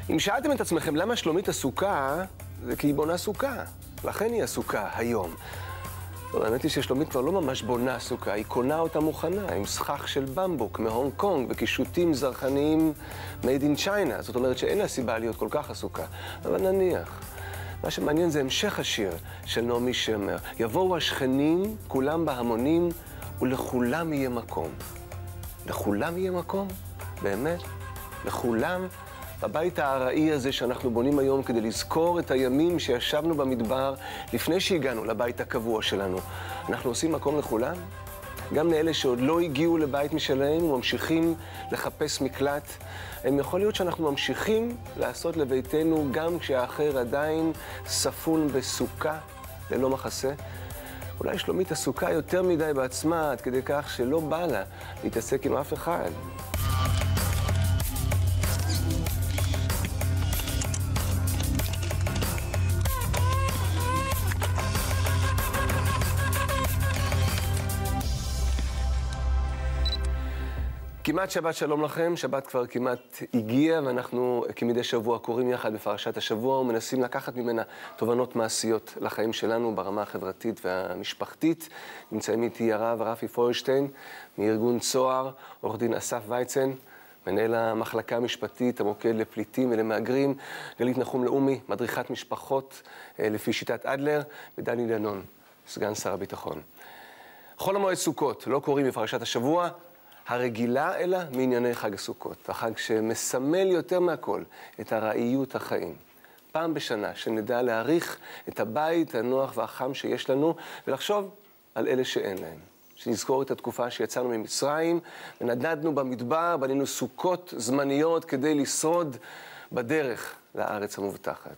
אם שאלתם את עצמכם למה שלומית עסוקה, זה כי היא בונה סוכה. לכן היא עסוקה היום. האמת היא ששלומית כבר לא ממש בונה סוכה, היא קונה אותה מוכנה, עם סכך של במבוק מהונג קונג וקישוטים זרחניים made in China. זאת אומרת שאין לה סיבה להיות כל כך עסוקה. אבל נניח, מה שמעניין זה המשך השיר של נעמי שמר. יבואו השכנים, כולם בהמונים, ולכולם יהיה מקום. לכולם יהיה מקום? באמת? לכולם? בבית הארעי הזה שאנחנו בונים היום כדי לזכור את הימים שישבנו במדבר לפני שהגענו לבית הקבוע שלנו. אנחנו עושים מקום לכולם? גם לאלה שעוד לא הגיעו לבית משלהם וממשיכים לחפש מקלט. יכול להיות שאנחנו ממשיכים לעשות לביתנו גם כשהאחר עדיין ספון בסוכה ללא מחסה. אולי שלומית עסוקה יותר מדי בעצמה עד כדי כך שלא בא לה להתעסק עם אף אחד. כמעט שבת שלום לכם, שבת כבר כמעט הגיע, ואנחנו כמדי שבוע קוראים יחד בפרשת השבוע ומנסים לקחת ממנה תובנות מעשיות לחיים שלנו ברמה החברתית והמשפחתית. נמצאים איתי הרב רפי פוירשטיין מארגון צוהר, עורך דין אסף וייצן, מנהל המחלקה המשפטית, המוקד לפליטים ולמהגרים, גלית נחום לאומי, מדריכת משפחות לפי שיטת אדלר, ודני דנון, סגן שר הביטחון. חול המועד סוכות לא קוראים בפרשת השבוע הרגילה, אלא מענייני חג הסוכות, החג שמסמל יותר מהכל את הראיות החיים. פעם בשנה שנדע להעריך את הבית הנוח והחם שיש לנו ולחשוב על אלה שאין להם. שנזכור את התקופה שיצאנו ממצרים ונדדנו במדבר, בנינו סוכות זמניות כדי לשרוד בדרך לארץ המובטחת.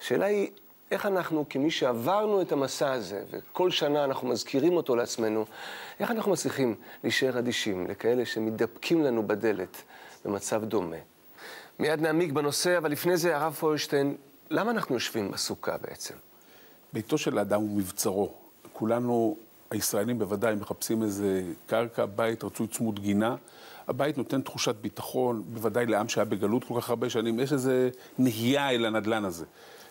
השאלה היא, איך אנחנו, כמי שעברנו את המסע הזה, וכל שנה אנחנו מזכירים אותו לעצמנו, איך אנחנו מצליחים להישאר אדישים לכאלה שמתדפקים לנו בדלת במצב דומה? מיד נעמיק בנושא, אבל לפני זה, הרב פוירשטיין, למה אנחנו יושבים בסוכה בעצם? ביתו של האדם הוא מבצרו. כולנו, הישראלים בוודאי, מחפשים איזה קרקע, בית, רצוי צמוד גינה. הבית נותן תחושת ביטחון, בוודאי לעם שהיה בגלות כל כך הרבה שנים. יש איזה נהייה אל הנדלן הזה.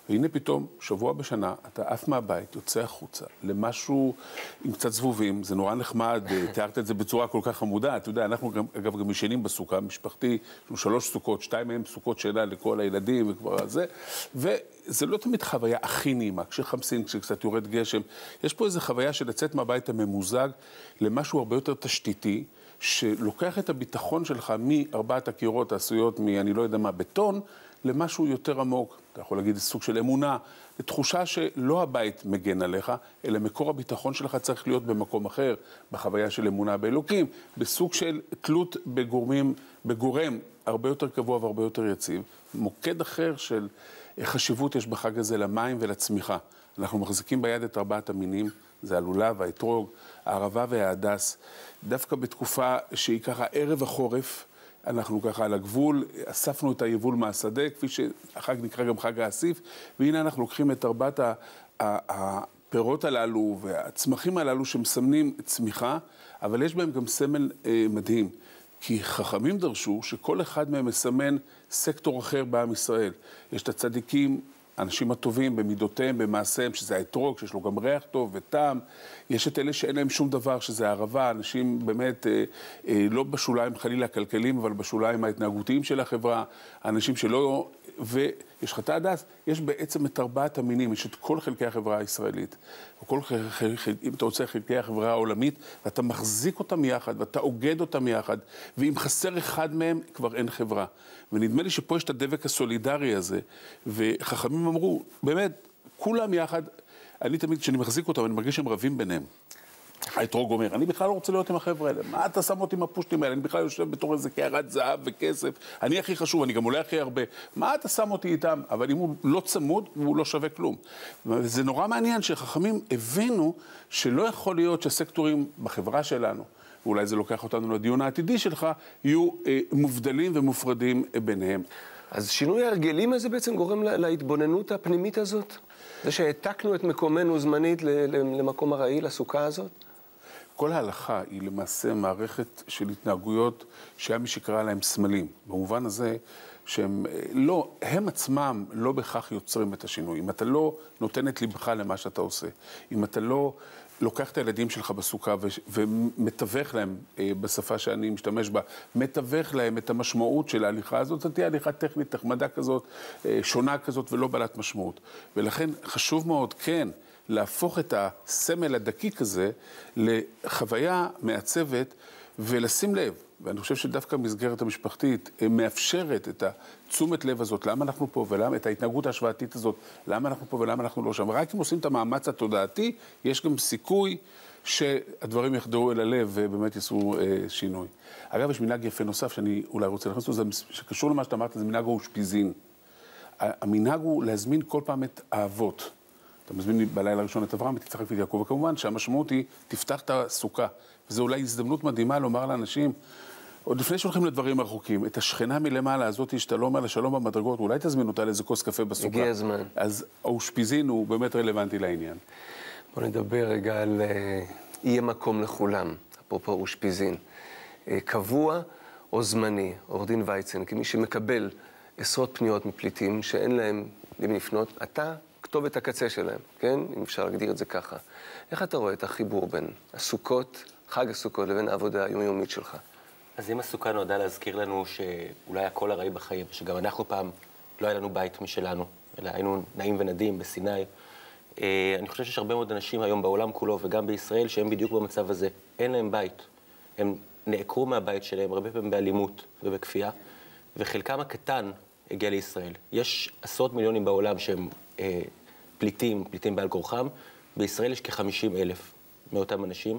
והנה פתאום, שבוע בשנה, אתה עף מהבית, יוצא החוצה, למשהו עם קצת זבובים, זה נורא נחמד, תיארת את זה בצורה כל כך חמודה, אתה יודע, אנחנו אגב גם ישנים בסוכה, משפחתי, יש לנו 3 סוכות, 2 מהם סוכות שלה לכל הילדים וכבר זה, וזה לא תמיד חוויה הכי נעימה, כשחמסין, כשקצת יורד גשם, יש פה איזו חוויה של לצאת מהבית הממוזג למשהו הרבה יותר תשתיתי, שלוקח את הביטחון שלך מארבעת הקירות העשויות אני לא יודע מה, בטון, למשהו יותר עמוק, אתה יכול להגיד סוג של אמונה, לתחושה שלא הבית מגן עליך, אלא מקור הביטחון שלך צריך להיות במקום אחר, בחוויה של אמונה באלוקים, בסוג של תלות בגורם הרבה יותר קבוע והרבה יותר יציב, מוקד אחר של חשיבות יש בחג הזה למים ולצמיחה. אנחנו מחזיקים ביד את 4 המינים, זה הלולב, האתרוג, הערבה וההדס, דווקא בתקופה שהיא ככה ערב החורף, אנחנו ככה על הגבול, אספנו את היבול מהשדה, כפי שהחג נקרא גם חג האסיף, והנה אנחנו לוקחים את 4 הפירות הללו והצמחים הללו שמסמנים צמיחה, אבל יש בהם גם סמל מדהים, כי חכמים דרשו שכל אחד מהם מסמן סקטור אחר בעם ישראל. יש את הצדיקים, האנשים הטובים במידותיהם, במעשיהם, שזה האתרוג, שיש לו גם ריח טוב וטעם. יש את אלה שאין להם שום דבר, שזה הערבה, אנשים באמת לא בשוליים חלילה הכלכליים, אבל בשוליים ההתנהגותיים של החברה, אנשים שלא... ויש לך את ההדס, יש בעצם את 4 המינים, יש את כל חלקי החברה הישראלית. אם אתה רוצה חלקי החברה העולמית, ואתה מחזיק אותם יחד, ואתה אוגד אותם יחד, ואם חסר אחד מהם, כבר אין חברה. ונדמה לי שפה יש את הדבק הסולידרי הזה, וחכמים אמרו, באמת, כולם יחד, אני תמיד, כשאני מחזיק אותם, אני מרגיש שהם רבים ביניהם. האתרוג אומר, אני בכלל לא רוצה להיות עם החבר'ה האלה, מה אתה שם אותי עם הפושטים האלה? אני בכלל יושב בתור איזה קערת זהב וכסף, אני הכי חשוב, אני גם עולה הכי הרבה, מה אתה שם אותי איתם? אבל אם הוא לא צמוד, הוא לא שווה כלום. וזה נורא מעניין שחכמים הבינו שלא יכול להיות שהסקטורים בחברה שלנו, ואולי זה לוקח אותנו לדיון העתידי שלך, יהיו מובדלים ומופרדים ביניהם. אז שינוי ההרגלים הזה בעצם גורם להתבוננות הפנימית הזאת? זה שהעתקנו את מקומנו זמנית למקום הראי, לסוכה הזאת? כל ההלכה היא למעשה מערכת של התנהגויות שהיה מי שקרא להם סמלים. במובן הזה, שהם לא, הם עצמם לא בכך יוצרים את השינוי. אם אתה לא נותן את לבך למה שאתה עושה, אם אתה לא לוקח את הילדים שלך בסוכה ומתווך להם, בשפה שאני משתמש בה, מתווך להם את המשמעות של ההליכה הזאת, זאת תהיה הליכה טכנית, תחמדה כזאת, שונה כזאת ולא בעלת משמעות. ולכן חשוב מאוד, כן, להפוך את הסמל הדקיק הזה לחוויה מעצבת ולשים לב. ואני חושב שדווקא המסגרת המשפחתית מאפשרת את התשומת לב הזאת, למה אנחנו פה ולמה, את ההתנהגות ההשוואתית הזאת, למה אנחנו פה ולמה אנחנו לא שם. רק אם עושים את המאמץ התודעתי, יש גם סיכוי שהדברים יחדרו אל הלב ובאמת יעשו שינוי. אגב, יש מנהג יפה נוסף שאני אולי רוצה להכניס אותו, שקשור למה שאתה אמרת, זה מנהג האושפיזין. המנהג הוא להזמין כל פעם את האבות. אתה מזמין בלילה הראשון את אברהם, את יצחק ואת יעקב, וכמובן שהמשמעות היא, תפתח את הסוכה. וזו אולי הזדמנות מדהימה לומר לאנשים, עוד לפני שהולכים לדברים הרחוקים, את השכנה מלמעלה הזאת, שאתה לא אומר לשלום במדרגות, אולי תזמין אותה לאיזה כוס קפה בסוכה. הגיע הזמן. אז האושפיזין הוא באמת רלוונטי לעניין. בוא נדבר רגע על יהיה מקום לכולם, אפרופו אושפיזין. קבוע או זמני, עורך דין וייצן, כמי שמקבל עשרות פניות מפליטים שאין להם למי לפנות, אתה כתובת הקצה שלהם, כן? אם אפשר להגדיר את זה ככה. איך אתה רואה את החיבור בין הסוכות, חג הסוכות, לבין העבודה היומיומית שלך? אז אם הסוכה נועדה להזכיר לנו שאולי הכל הראי בחיים, שגם אנחנו פעם לא היה לנו בית משלנו, אלא היינו נעים ונדים בסיני, אני חושב שיש הרבה מאוד אנשים היום בעולם כולו וגם בישראל שהם בדיוק במצב הזה. אין להם בית. הם נעקרו מהבית שלהם, הרבה פעמים באלימות ובכפייה, וחלקם הקטן הגיע לישראל. יש עשרות מיליונים בעולם שהם פליטים בעל כורחם. בישראל יש כ-50,000 מאותם אנשים.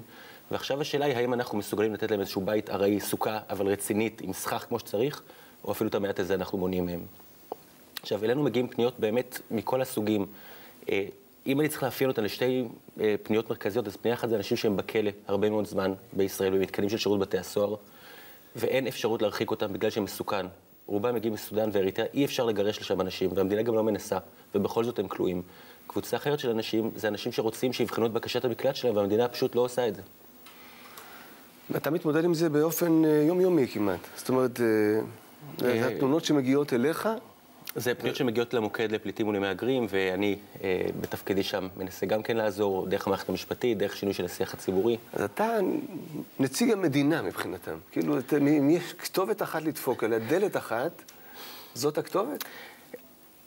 ועכשיו השאלה היא, האם אנחנו מסוגלים לתת להם איזשהו בית ארעי, סוכה, אבל רצינית, עם סכך כמו שצריך, או אפילו את המעט הזה אנחנו מונעים מהם. עכשיו, אלינו מגיעים פניות באמת מכל הסוגים. אם אני צריך לאפיין אותן לשתי פניות מרכזיות, אז פנייה אחת זה אנשים שהם בכלא הרבה מאוד זמן בישראל, במתקנים של שירות בתי הסוהר, ואין אפשרות להרחיק אותם בגלל שהם מסוכן. רובם מגיעים מסודן ואריתריאה, אי אפשר לגרש לשם אנשים, והמדינה גם לא מנסה, ובכל זאת הם כלואים. קבוצה אחרת של אנשים, זה אנשים שרוצים שיבחנו את בקשת המקלט שלהם, והמדינה פשוט לא עושה את זה. ואתה מתמודד עם זה באופן יומיומי כמעט. זאת אומרת, זה התלונות שמגיעות אליך? זה פניות שמגיעות למוקד לפליטים ולמהגרים, ואני בתפקידי שם מנסה גם כן לעזור, דרך המערכת המשפטית, דרך שינוי של השיח הציבורי. אז אתה נציג המדינה מבחינתם. כאילו, אם יש כתובת אחת לדפוק, אלא דלת אחת, זאת הכתובת?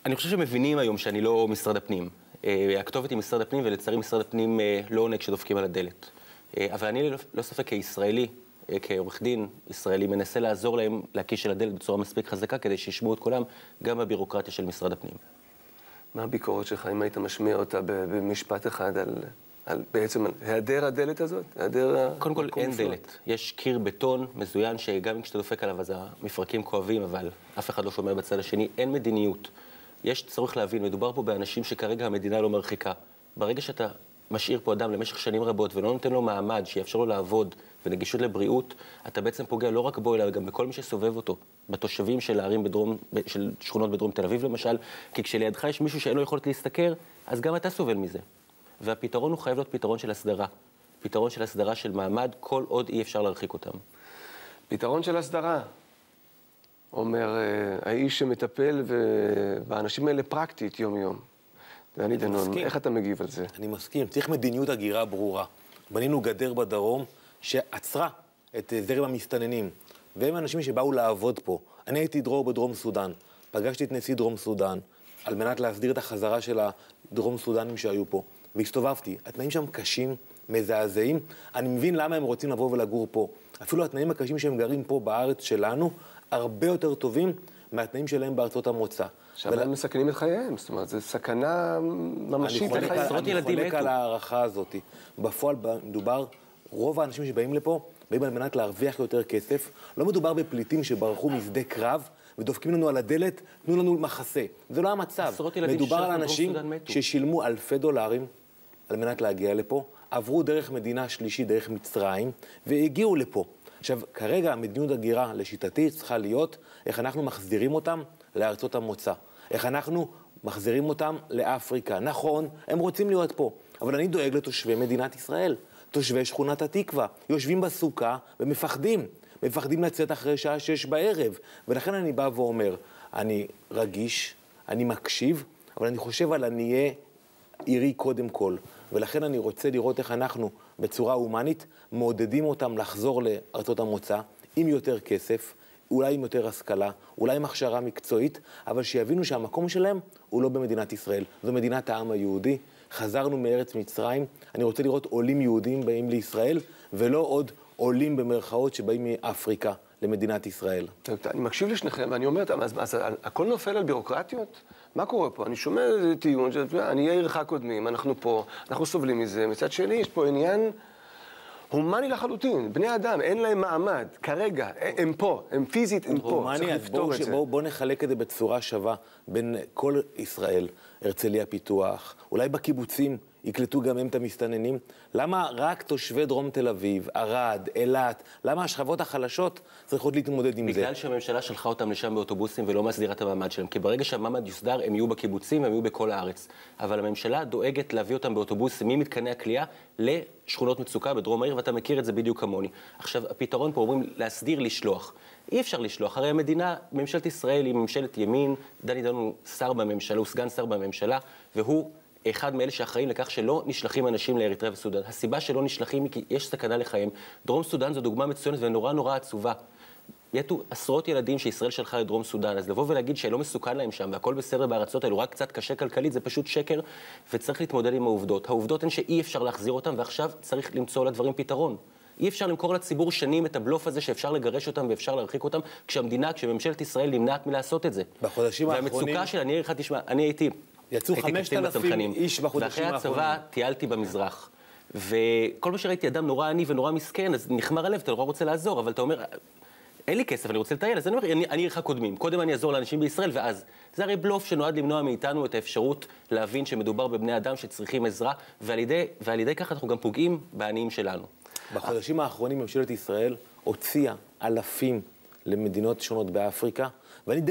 אני חושב שמבינים היום שאני לא משרד הפנים. הכתובת היא משרד הפנים, ולצערי משרד הפנים לא עונה כשדופקים על הדלת. אבל אני לא ספק כישראלי, כעורך דין ישראלי, מנסה לעזור להם להקיש על הדלת בצורה מספיק חזקה, כדי שישמעו את כולם גם בבירוקרטיה של משרד הפנים. מה הביקורת שלך, אם היית משמיע אותה במשפט אחד על בעצם היעדר הדלת הזאת? קודם כל, אין דלת. יש קיר בטון מזוין, שגם אם כשאתה דופק עליו, אז המפרקים כואבים, אבל אף אחד לא שומע בצד השני. אין מדיניות. יש צורך להבין, מדובר פה באנשים שכרגע המדינה לא מרחיקה. ברגע שאתה משאיר פה אדם למשך שנים רבות ולא נותן לו מעמד שיאפשר לו לעבוד ונגישות לבריאות, אתה בעצם פוגע לא רק בו, אלא גם בכל מי שסובב אותו, בתושבים של הערים של שכונות בדרום תל אביב למשל, כי כשלידך יש מישהו שאין לו יכולת להסתכר, אז גם אתה סובל מזה. והפתרון הוא חייב להיות פתרון של הסדרה. פתרון של הסדרה של מעמד, כל עוד אי אפשר להרחיק אותם. פתרון של הסדרה. אומר, האיש שמטפל באנשים האלה פרקטית יום-יום. דני דנון, איך אתה מגיב על זה? אני מסכים, צריך מדיניות הגירה ברורה. בנינו גדר בדרום שעצרה את זרם המסתננים, והם אנשים שבאו לעבוד פה. אני הייתי דרור בדרום סודן, פגשתי את נשיא דרום סודן, על מנת להסדיר את החזרה של הדרום סודנים שהיו פה, והסתובבתי. התנאים שם קשים, מזעזעים, אני מבין למה הם רוצים לבוא ולגור פה. אפילו התנאים הקשים שהם גרים פה בארץ שלנו, הרבה יותר טובים מהתנאים שלהם בארצות המוצא. עכשיו הם מסכנים את חייהם, זאת אומרת, זו סכנה ממשית לחייהם. אני חולק על הערכה הזאת. בפועל מדובר, רוב האנשים שבאים לפה, באים על מנת להרוויח יותר כסף. לא מדובר בפליטים שברחו משדה קרב, ודופקים לנו על הדלת, תנו לנו מחסה. זה לא המצב. מדובר על אנשים ששילמו אלפי דולרים על מנת להגיע לפה, עברו דרך מדינה שלישית, דרך מצרים, והגיעו לפה. עכשיו, כרגע המדיניות הגירה לשיטתי צריכה להיות איך אנחנו מחזירים אותם לארצות המוצא. איך אנחנו מחזירים אותם לאפריקה. נכון, הם רוצים להיות פה, אבל אני דואג לתושבי מדינת ישראל, תושבי שכונת התקווה, יושבים בסוכה ומפחדים. מפחדים לצאת אחרי שעה 6 בערב. ולכן אני בא ואומר, אני רגיש, אני מקשיב, אבל אני חושב על עניי עירי קודם כל. ולכן אני רוצה לראות איך אנחנו, בצורה הומנית, מעודדים אותם לחזור לארצות המוצא, עם יותר כסף, אולי עם יותר השכלה, אולי עם הכשרה מקצועית, אבל שיבינו שהמקום שלהם הוא לא במדינת ישראל. זו מדינת העם היהודי. חזרנו מארץ מצרים, אני רוצה לראות עולים יהודים באים לישראל, ולא עוד עולים במרכאות שבאים מאפריקה למדינת ישראל. אני מקשיב לשניכם ואני אומר, אז הכל נופל על בירוקרטיות? מה קורה פה? אני שומע איזה טיעון, אני אהיה עירך קודמים, אנחנו פה, אנחנו סובלים מזה. מצד שני, יש פה עניין הומני לחלוטין. בני אדם, אין להם מעמד. כרגע, הם פה, הם פיזית, הם פה. הומני, אז בואו נחלק את זה בצורה שווה בין כל ישראל, הרצליה פיתוח, אולי בקיבוצים יקלטו גם הם את המסתננים. למה רק תושבי דרום תל אביב, ערד, אילת, למה השכבות החלשות צריכות להתמודד עם זה? בגלל שהממשלה שלחה אותם לשם באוטובוסים ולא מסדירה את המעמד שלהם. כי ברגע שהמעמד יוסדר, הם יהיו בקיבוצים, הם יהיו בכל הארץ. אבל הממשלה דואגת להביא אותם באוטובוסים ממתקני הכלייה לשכונות מצוקה בדרום העיר, ואתה מכיר את זה בדיוק כמוני. עכשיו, הפתרון פה אומרים להסדיר, לשלוח. אי אפשר לשלוח. הרי המדינה, ממשלת ישראל היא ממשלת ימין, דני דנון הוא שר בממשלה, הוא סגן שר בממשלה, והוא אחד מאלה שאחראים לכך שלא נשלחים אנשים לאריתריאה וסודן. הסיבה שלא נשלחים היא כי יש סכנה לחיים. דרום סודן זו דוגמה מצוינת ונורא נורא עצובה. יתו עשרות ילדים שישראל שלחה לדרום סודן, אז לבוא ולהגיד שלא מסוכן להם שם והכל בסדר בארצות האלו, רק קצת קשה כלכלית, זה פשוט שקר, וצריך להתמודד עם העובדות. העובדות הן שאי אפשר להחזיר אותם, ועכשיו צריך למצוא לדברים פתרון. אי אפשר למכור לציבור שנים את הבלוף הזה שאפשר לגרש אותם ואפשר להרחיק אותם, כשממשלת ישראל נמנעת מלעשות את זה. בחודשים האחרונים... והמצוקה של אני הייתי יצאו 5,000 איש בחודשים האחרונים. ואחרי הצבא טיילתי במזרח. וכל מה שראיתי אדם נורא עני ונורא מסכן, אז נחמר הלב, אתה נורא רוצה לעזור, אבל אתה אומר, אין לי כסף, אני רוצה לטייל, אז אני אומר, אני עירך קודמים. קודם אני אעזור לאנשים בישראל, ואז. זה הרי בלוף שנועד למנוע מאיתנו את האפשרות להבין שמדובר בבני אדם שצריכים עזרה, ועל ידי כך אנחנו גם פוגעים בעניים שלנו. בחודשים האחרונים ממשלת ישראל הוציאה אלפים למדינות שונות באפריקה, ואני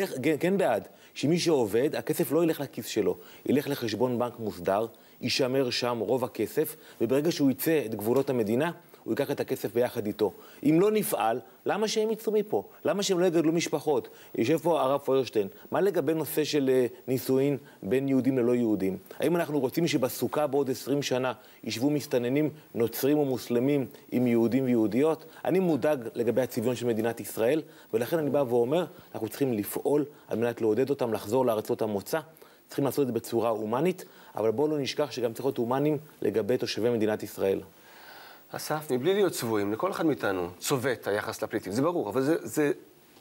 כן בעד שמי שעובד, הכסף לא ילך לכיס שלו, ילך לחשבון בנק מוסדר, יישמר שם רוב הכסף, וברגע שהוא יצא את גבולות המדינה, הוא ייקח את הכסף ביחד איתו. אם לא נפעל, למה שהם יצאו מפה? למה שהם לא יגדלו משפחות? יושב פה הרב פוירשטיין. מה לגבי נושא של נישואין בין יהודים ללא יהודים? האם אנחנו רוצים שבסוכה בעוד 20 שנה ישבו מסתננים נוצרים או מוסלמים עם יהודים ויהודיות? אני מודאג לגבי הצביון של מדינת ישראל, ולכן אני בא ואומר, אנחנו צריכים לפעול על מנת לעודד אותם לחזור לארצות המוצא. צריכים לעשות את זה בצורה הומנית, אבל בואו לא נשכח שגם צריך להיות הומנים לגבי תושבי מדינת ישראל. אסף, מבלי להיות צבועים, לכל אחד מאיתנו צובט היחס לפליטים, זה ברור, אבל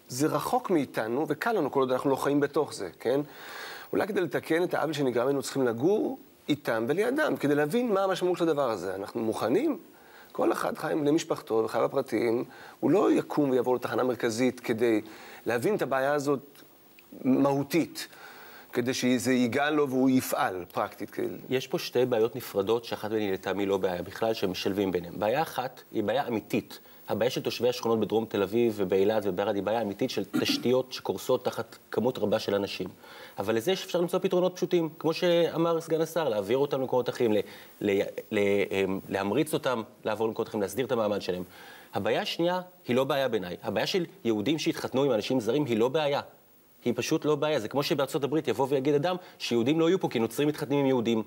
זה רחוק מאיתנו, וקל לנו כל עוד אנחנו לא חיים בתוך זה, כן? אולי כדי לתקן את העוול שנגרם לנו צריכים לגור איתם ולידם, כדי להבין מה המשמעות של הדבר הזה. אנחנו מוכנים? כל אחד חי עם בני משפחתו וחי בפרטיים, הוא לא יקום ויבוא לתחנה מרכזית כדי להבין את הבעיה הזאת מהותית. כדי שזה ייגע לו והוא יפעל פרקטית. יש פה שתי בעיות נפרדות, שאחת מהן לטעמי לא בעיה בכלל, שמשלבים ביניהם. בעיה אחת היא בעיה אמיתית. הבעיה של תושבי השכונות בדרום תל אביב ובאילת ובערד היא בעיה אמיתית של תשתיות שקורסות תחת כמות רבה של אנשים. אבל לזה אפשר למצוא פתרונות פשוטים, כמו שאמר סגן השר, להעביר אותם למקומות אחרים, להמריץ אותם לעבור למקומות אחרים, להסדיר את המעמד שלהם. הבעיה השנייה היא לא בעיה בעיניי. הבעיה של יהודים שהתחתנו עם אנשים זרים היא לא בעיה. היא פשוט לא בעיה. זה כמו שבארצות הברית יבוא ויגיד אדם שיהודים לא יהיו פה כי נוצרים מתחתנים עם יהודים.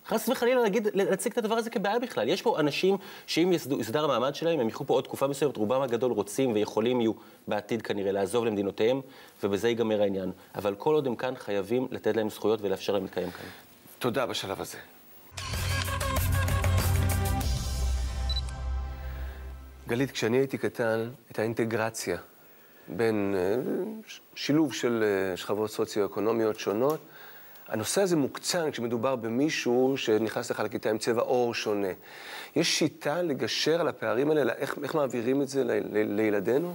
חס וחלילה להציג את הדבר הזה כבעיה בכלל. יש פה אנשים שאם יסודר המעמד שלהם, הם יחו פה עוד תקופה מסוימת, רובם הגדול רוצים ויכולים יהיו בעתיד כנראה לעזוב למדינותיהם, ובזה ייגמר העניין. אבל כל עוד הם כאן חייבים לתת להם זכויות ולאפשר להם להתקיים כאן. תודה בשלב הזה. גלית, כשאני הייתי קטן, את האינטגרציה בין שילוב של שכבות סוציו-אקונומיות שונות, הנושא הזה מוקצן כשמדובר במישהו שנכנס לך לכיתה עם צבע עור שונה. יש שיטה לגשר על הפערים האלה, איך מעבירים את זה לילדינו?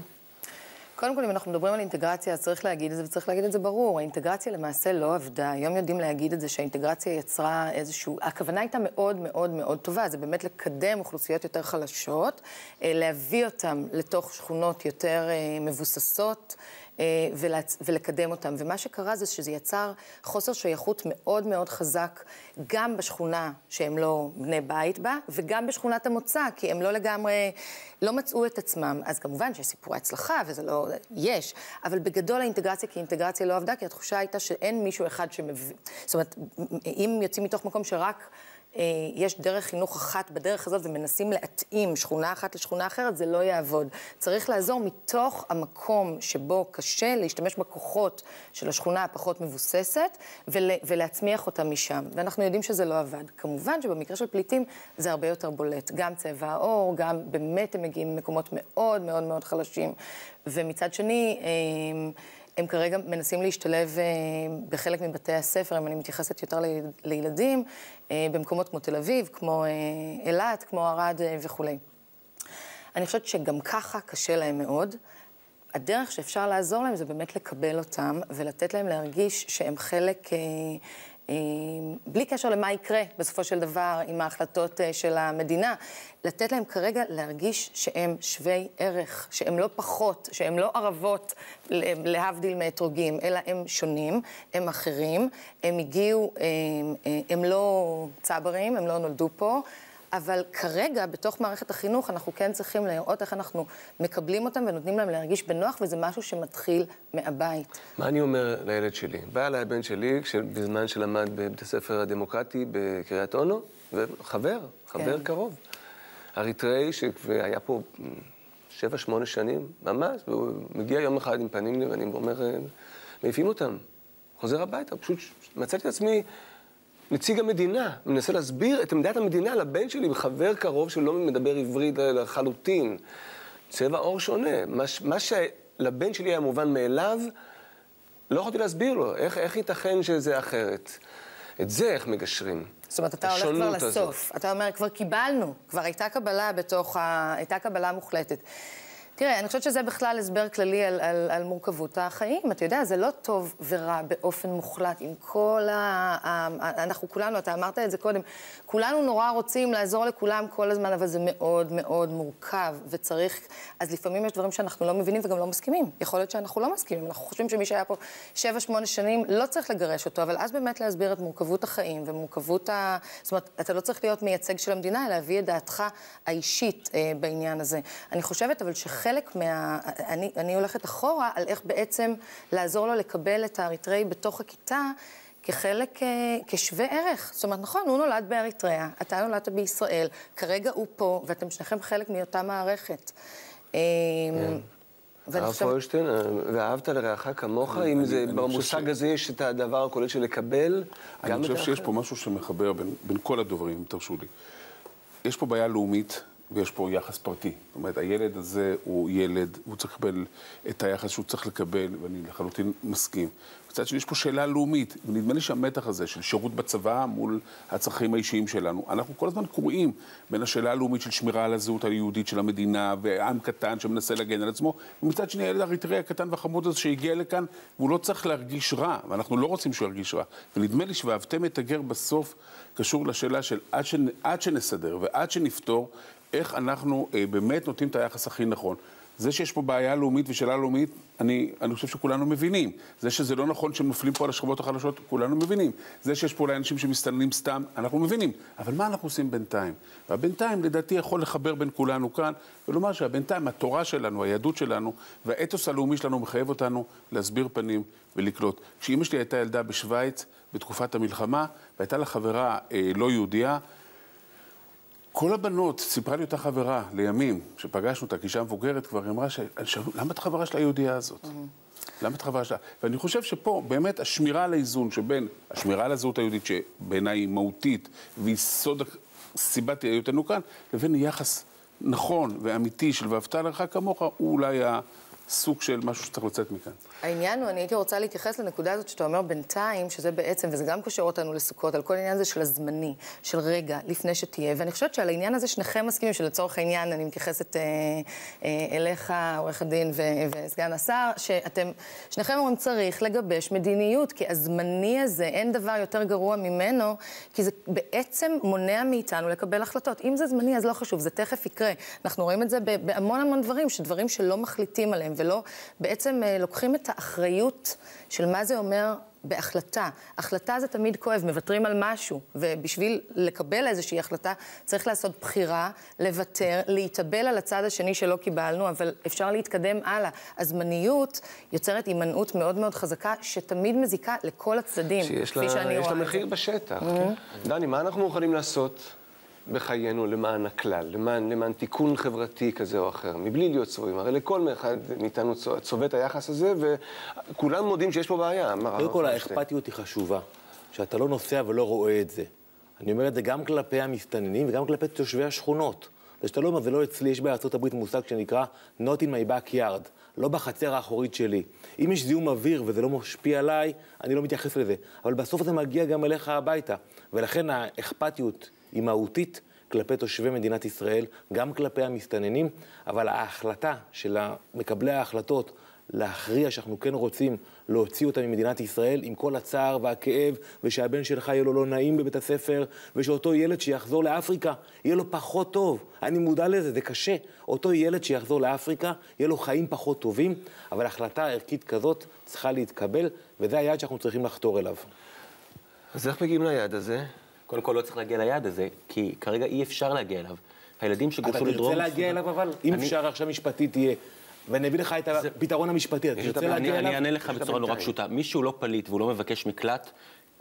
קודם כל, אם אנחנו מדברים על אינטגרציה, אז צריך להגיד את זה, וצריך להגיד את זה ברור. האינטגרציה למעשה לא עבדה. היום יודעים להגיד את זה שהאינטגרציה יצרה איזשהו... הכוונה הייתה מאוד מאוד מאוד טובה. זה באמת לקדם אוכלוסיות יותר חלשות, להביא אותם לתוך שכונות יותר מבוססות, ולקדם אותם. ומה שקרה זה שזה יצר חוסר שייכות מאוד מאוד חזק, גם בשכונה שהם לא בני בית בה, וגם בשכונת המוצא, כי הם לא לגמרי, לא מצאו את עצמם. אז כמובן שיש סיפורי הצלחה, וזה לא, יש, אבל בגדול האינטגרציה כאינטגרציה לא עבדה, כי התחושה הייתה שאין מישהו אחד שמבין. זאת אומרת, אם יוצאים מתוך מקום שרק יש דרך חינוך אחת בדרך הזאת ומנסים להתאים שכונה אחת לשכונה אחרת, זה לא יעבוד. צריך לעזור מתוך המקום שבו קשה להשתמש בכוחות של השכונה הפחות מבוססת ולהצמיח אותה משם. ואנחנו יודעים שזה לא עבד. כמובן שבמקרה של פליטים זה הרבה יותר בולט. גם צבע העור, גם באמת הם מגיעים ממקומות מאוד מאוד מאוד חלשים. ומצד שני, הם כרגע מנסים להשתלב בחלק מבתי הספר, אם אני מתייחסת יותר לילדים, במקומות כמו תל אביב, כמו אילת, כמו ערד וכו'. אני חושבת שגם ככה קשה להם מאוד. הדרך שאפשר לעזור להם זה באמת לקבל אותם ולתת להם להרגיש שהם חלק, בלי קשר למה יקרה בסופו של דבר עם ההחלטות של המדינה, לתת להם כרגע להרגיש שהם שווי ערך, שהם לא פחות, שהם לא ערבות להבדיל מאתרוגים, אלא הם שונים, הם אחרים, הם הגיעו, הם לא צברים, הם לא נולדו פה, אבל כרגע, בתוך מערכת החינוך, אנחנו כן צריכים לראות איך אנחנו מקבלים אותם ונותנים להם להרגיש בנוח, וזה משהו שמתחיל מהבית. מה אני אומר לילד שלי? בא אליי הבן שלי, בזמן שלמד בבית הספר הדמוקרטי בקריית אונו, וחבר קרוב. אריתראי שהיה פה 7-8 שנים, ממש, והוא מגיע יום אחד עם פנים לי, ואני אומר, מעיפים אותם. חוזר הביתה, פשוט מצאתי את עצמי נציג המדינה, מנסה להסביר את עמדת המדינה לבן שלי, בחבר קרוב שלא מדבר עברית לחלוטין. צבע עור שונה. מה שלבן שלי היה מובן מאליו, לא יכולתי להסביר לו. איך ייתכן שזה אחרת? את זה איך מגשרים? זאת אומרת, אתה הולך כבר לסוף. אתה אומר, כבר קיבלנו, כבר הייתה קבלה הייתה קבלה מוחלטת. תראה, אני חושבת שזה בכלל הסבר כללי על מורכבות החיים. אתה יודע, זה לא טוב ורע באופן מוחלט, עם כל אנחנו כולנו, אתה אמרת את זה קודם, כולנו נורא רוצים לעזור לכולם כל הזמן, אבל זה מאוד מאוד מורכב, וצריך, אז לפעמים יש דברים שאנחנו לא מבינים וגם לא מסכימים. יכול להיות שאנחנו לא מסכימים. אנחנו חושבים שמי שהיה פה 7-8 שנים, לא צריך לגרש אותו, אבל אז באמת להסביר את מורכבות החיים ומורכבות זאת אומרת, אתה לא צריך להיות מייצג של המדינה, אלא להביא את דעתך האישית בעניין הזה. אני חושבת, אבל חלק אני הולכת אחורה על איך בעצם לעזור לו לקבל את האריתראי בתוך הכיתה כחלק, כשווה ערך. זאת אומרת, נכון, הוא נולד באריתריאה, אתה נולדת בישראל, כרגע הוא פה, ואתם שניכם חלק מאותה מערכת. הרב פוירשטיין, ואהבת לרעך כמוך, אם זה במושג הזה יש את הדבר הכולל של לקבל, אני חושב שיש פה משהו שמחבר בין כל הדוברים, אם תרשו לי. יש פה בעיה לאומית, ויש פה יחס פרטי. זאת אומרת, הילד הזה הוא ילד, הוא צריך לקבל את היחס שהוא צריך לקבל, ואני לחלוטין מסכים. קצת שיש פה שאלה לאומית, ונדמה לי שהמתח הזה של שירות בצבא מול הצרכים האישיים שלנו, אנחנו כל הזמן קוראים בין השאלה הלאומית של שמירה על הזהות היהודית של המדינה, ועם קטן שמנסה להגן על עצמו, ומצד שני הילד האריתראי הקטן והחמוד הזה שהגיע לכאן, והוא לא צריך להרגיש רע, ואנחנו לא רוצים שהוא ירגיש רע. ונדמה לי שאהבתם את הגר בסוף קשור לשאלה של עד שנסדר ועד שנפתור, איך אנחנו באמת נותנים את היחס הכי נכון. זה שיש פה בעיה לאומית ושאלה לאומית, אני חושב שכולנו מבינים. זה שזה לא נכון שהם נופלים פה על השכבות החלשות, כולנו מבינים. זה שיש פה אולי אנשים שמסתננים סתם, אנחנו מבינים. אבל מה אנחנו עושים בינתיים? והבינתיים, לדעתי, יכול לחבר בין כולנו כאן, ולומר שהבינתיים, התורה שלנו, היהדות שלנו, והאתוס הלאומי שלנו מחייב אותנו להסביר פנים ולקלוט. כשאמא שלי הייתה ילדה בשוויץ, בתקופת המלחמה, והייתה לה חברה לא יהודייה, כל הבנות, סיפרה לי אותה חברה לימים, שפגשנו אותה, כי אישה מבוגרת כבר, היא אמרה, למה את חברה של היהודייה הזאת? למה את חברה שלה? ואני חושב שפה באמת השמירה על האיזון שבין השמירה על הזהות היהודית, שבעיניי היא מהותית, והיא סוד סיבת היותנו כאן, לבין יחס נכון ואמיתי של ואהבת לרעך כמוך, הוא אולי הסוג של משהו שצריך לצאת מכאן. העניין הוא, אני הייתי רוצה להתייחס לנקודה הזאת שאתה אומר בינתיים, שזה בעצם, וזה גם קושר אותנו לסוכות, על כל העניין הזה של הזמני, של רגע, לפני שתהיה, ואני חושבת שעל העניין הזה שניכם מסכימים, שלצורך העניין אני מתייחסת אליך, עורך הדין וסגן השר, שאתם, שניכם אומרים צריך לגבש מדיניות, כי הזמני הזה, אין דבר יותר גרוע ממנו, כי זה בעצם מונע מאיתנו לקבל החלטות. אם זה זמני, אז לא חשוב, זה תכף יקרה. אנחנו רואים את זה בהמון המון דברים, שדברים שלא מחליטים עליהם, ולא בעצם לוקחים את האחריות של מה זה אומר בהחלטה. החלטה זה תמיד כואב, מוותרים על משהו, ובשביל לקבל איזושהי החלטה צריך לעשות בחירה, לוותר, להתאבל על הצד השני שלא קיבלנו, אבל אפשר להתקדם הלאה. הזמניות יוצרת הימנעות מאוד מאוד חזקה, שתמיד מזיקה לכל הצדדים, כפי שאני רואה. יש לה מחיר בשטח. דני, מה אנחנו מוכנים לעשות בחיינו למען הכלל, למען תיקון חברתי כזה או אחר, מבלי להיות צבועים? הרי לכל אחד מאיתנו צובט היחס הזה, וכולם מודים שיש פה בעיה. קודם כל, האכפתיות היא חשובה, שאתה לא נוסע ולא רואה את זה. אני אומר את זה גם כלפי המסתננים וגם כלפי תושבי השכונות. ושאתה לא אומר, זה לא אצלי, יש בארצות הברית מושג שנקרא Not in my backyard, לא בחצר האחורית שלי. אם יש זיהום אוויר וזה לא משפיע עליי, אני לא מתייחס לזה. אבל בסוף זה מגיע גם אליך הביתה. ולכן האכפתיות היא מהותית כלפי תושבי מדינת ישראל, גם כלפי המסתננים, אבל ההחלטה של מקבלי ההחלטות להכריע שאנחנו כן רוצים להוציא אותם ממדינת ישראל עם כל הצער והכאב, ושהבן שלך יהיה לו לא נעים בבית הספר, ושאותו ילד שיחזור לאפריקה יהיה לו פחות טוב. אני מודע לזה, זה קשה. אותו ילד שיחזור לאפריקה יהיה לו חיים פחות טובים, אבל החלטה ערכית כזאת צריכה להתקבל, וזה היעד שאנחנו צריכים לחתור אליו. אז איך מגיעים ליעד הזה? קודם כל לא צריך להגיע ליעד הזה, כי כרגע אי אפשר להגיע אליו. הילדים שגורשו לדרום... אתה תרצה להגיע אליו אבל? אם אפשר עכשיו משפטית תהיה, ואני אביא לך את הפתרון המשפטי, אתה תרצה להגיע אליו? אני אענה לך בצורה נורא פשוטה. מי שהוא לא פליט והוא לא מבקש מקלט,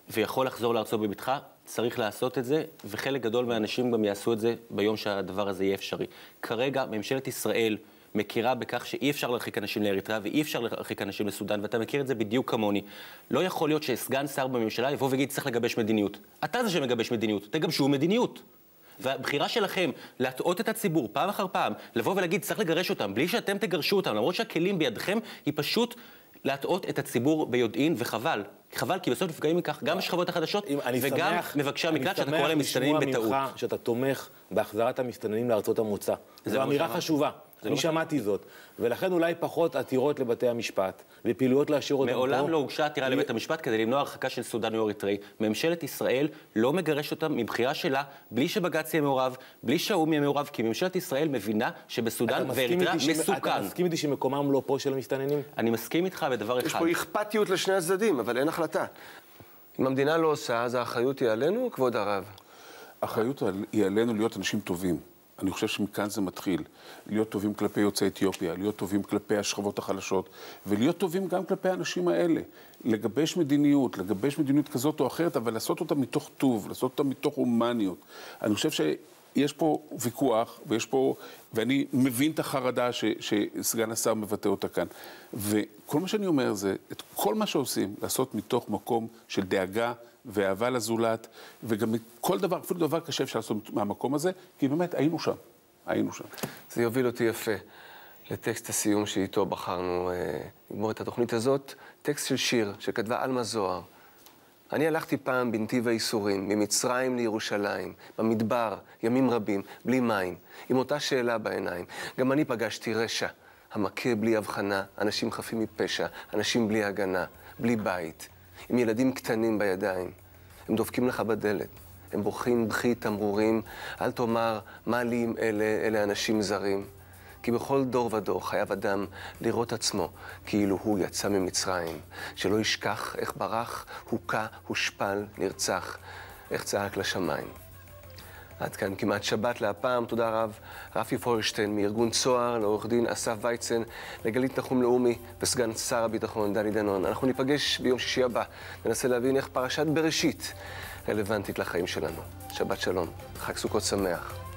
ויכול לחזור לארצו בביטחה, צריך לעשות את זה, וחלק גדול מהאנשים גם יעשו את זה ביום שהדבר הזה יהיה אפשרי. כרגע ממשלת ישראל מכירה בכך שאי אפשר להרחיק אנשים לאריתריאה ואי אפשר להרחיק אנשים לסודן, ואתה מכיר את זה בדיוק כמוני. לא יכול להיות שסגן שר בממשלה יבוא ויגיד צריך לגבש מדיניות. אתה זה שמגבש מדיניות, תגבשו מדיניות. והבחירה שלכם להטעות את הציבור פעם אחר פעם, לבוא ולהגיד צריך לגרש אותם, בלי שאתם תגרשו אותם, למרות שהכלים בידכם, היא פשוט להטעות את הציבור ביודעין, וחבל. חבל, כי בסוף נפגעים מכך גם השכבות החדשות וגם מבקשי המקלט שאתה קורא להם מסתננים בטעות. אני שמח לשמוע ממך שאתה תומך בהחזרת המסתננים לארצות המוצא. זו אמירה חשובה. אני שמעתי זאת, ולכן אולי פחות עתירות לבתי המשפט, ופעילויות להשאיר אותם פה. מעולם לא הוגשה עתירה לבית המשפט כדי למנוע הרחקה של סודן או אריתריאי. ממשלת ישראל לא מגרש אותם מבחירה שלה, בלי שבג"ץ יהיה מעורב, בלי שהאו"ם יהיה מעורב, כי ממשלת ישראל מבינה שבסודן ואריתריאה מסוכן. אתה מסכים איתי שמקומם לא פה של המסתננים? אני מסכים איתך בדבר אחד. יש פה אכפתיות לשני הצדדים, אבל אין החלטה. אם המדינה לא עושה, אז האחריות היא עלינו, כבוד הרב. האחריות היא עלינו להיות אנשים טובים. אני חושב שמכאן זה מתחיל. להיות טובים כלפי יוצאי אתיופיה, להיות טובים כלפי השכבות החלשות, ולהיות טובים גם כלפי האנשים האלה. לגבש מדיניות כזאת או אחרת, אבל לעשות אותה מתוך טוב, לעשות אותה מתוך הומניות. אני חושב שיש פה ויכוח, ואני מבין את החרדה שסגן השר מבטא אותה כאן. וכל מה שאני אומר זה, את כל מה שעושים, לעשות מתוך מקום של דאגה, ואהבה לזולת, וגם כל דבר, אפילו דבר קשה אפשר לעשות מהמקום הזה, כי באמת היינו שם. זה יוביל אותי יפה לטקסט הסיום שאיתו בחרנו לגמור את התוכנית הזאת, טקסט של שיר שכתבה אלמה זוהר. אני הלכתי פעם בנתיב הייסורים, ממצרים לירושלים, במדבר, ימים רבים, בלי מים, עם אותה שאלה בעיניים. גם אני פגשתי רשע, המכה בלי הבחנה, אנשים חפים מפשע, אנשים בלי הגנה, בלי בית. עם ילדים קטנים בידיים, הם דופקים לך בדלת, הם בוכים בכי תמרורים, אל תאמר מה לי עם אלה אנשים זרים. כי בכל דור ודור חייב אדם לראות עצמו כאילו הוא יצא ממצרים, שלא ישכח איך ברח, הוקע, הושפל, נרצח, איך צעק לשמיים. עד כאן כמעט שבת להפעם, תודה רב רפי פוירשטיין מארגון צוהר, לעורך דין אסף וייצן, לגלית נחום לאומי וסגן שר הביטחון דני דנון. אנחנו ניפגש ביום שישי הבא, ננסה להבין איך פרשת בראשית רלוונטית לחיים שלנו. שבת שלום, חג סוכות שמח.